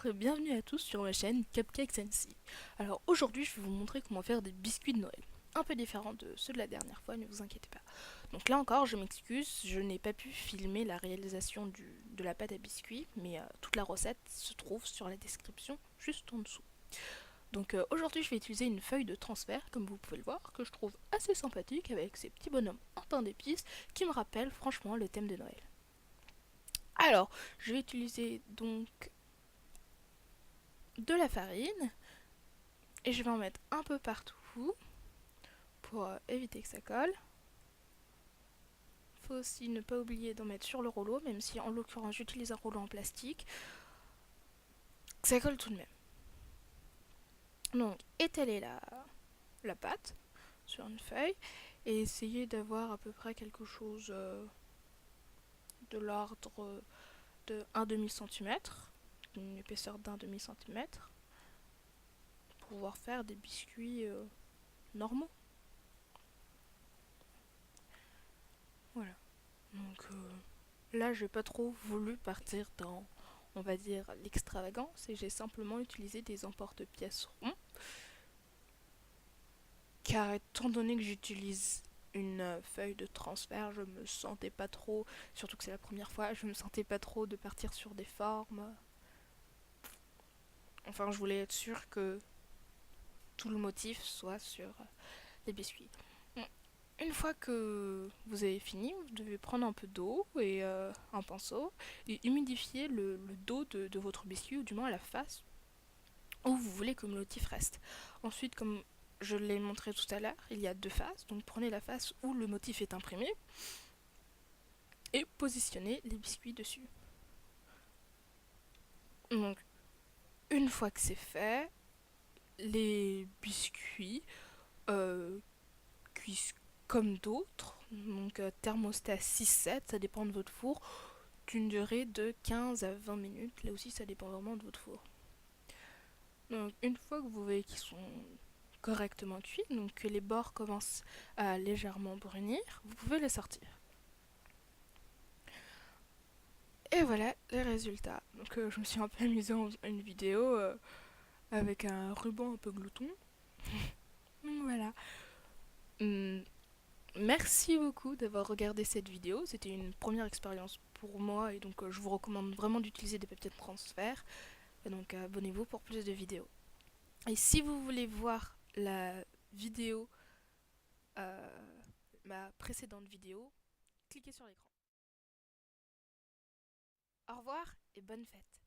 Bonjour et bienvenue à tous sur ma chaîne Cupcakes Sea. Alors aujourd'hui je vais vous montrer comment faire des biscuits de Noël. Un peu différents de ceux de la dernière fois, ne vous inquiétez pas. Donc là encore je m'excuse, je n'ai pas pu filmer la réalisation de la pâte à biscuits, mais toute la recette se trouve sur la description juste en dessous. Donc aujourd'hui je vais utiliser une feuille de transfert, comme vous pouvez le voir, que je trouve assez sympathique avec ces petits bonhommes en pain d'épices qui me rappellent franchement le thème de Noël. Alors, je vais utiliser donc de la farine et je vais en mettre un peu partout pour éviter que ça colle. Faut aussi ne pas oublier d'en mettre sur le rouleau, même si en l'occurrence j'utilise un rouleau en plastique. Ça colle tout de même. Donc étaler la pâte sur une feuille et essayer d'avoir à peu près quelque chose de l'ordre de 1 demi-centimètre, une épaisseur d'un demi-centimètre, pour pouvoir faire des biscuits normaux. Voilà. Donc là, j'ai pas trop voulu partir dans, on va dire, l'extravagance et j'ai simplement utilisé des emporte-pièces ronds. Car étant donné que j'utilise une feuille de transfert, je me sentais pas trop, surtout que c'est la première fois, je me sentais pas trop de partir sur des formes. Enfin, je voulais être sûre que tout le motif soit sur les biscuits. Une fois que vous avez fini, vous devez prendre un peu d'eau et un pinceau et humidifier le dos de votre biscuit, ou du moins la face où vous voulez que le motif reste. Ensuite, comme je l'ai montré tout à l'heure, il y a deux faces, donc prenez la face où le motif est imprimé et positionnez les biscuits dessus. Donc, une fois que c'est fait, les biscuits cuisent comme d'autres, donc thermostat 6-7, ça dépend de votre four, d'une durée de 15 à 20 minutes. Là aussi, ça dépend vraiment de votre four. Donc, une fois que vous voyez qu'ils sont correctement cuits, donc que les bords commencent à légèrement brunir, vous pouvez les sortir. Et voilà les résultats. Donc, je me suis un peu amusée en faisant une vidéo avec un ruban un peu glouton. Donc, voilà. Hum, Merci beaucoup d'avoir regardé cette vidéo. C'était une première expérience pour moi et donc je vous recommande vraiment d'utiliser des papiers de transfert. Et donc abonnez-vous pour plus de vidéos. Et si vous voulez voir la vidéo, euh, ma précédente vidéo, cliquez sur l'écran. Au revoir et bonne fête.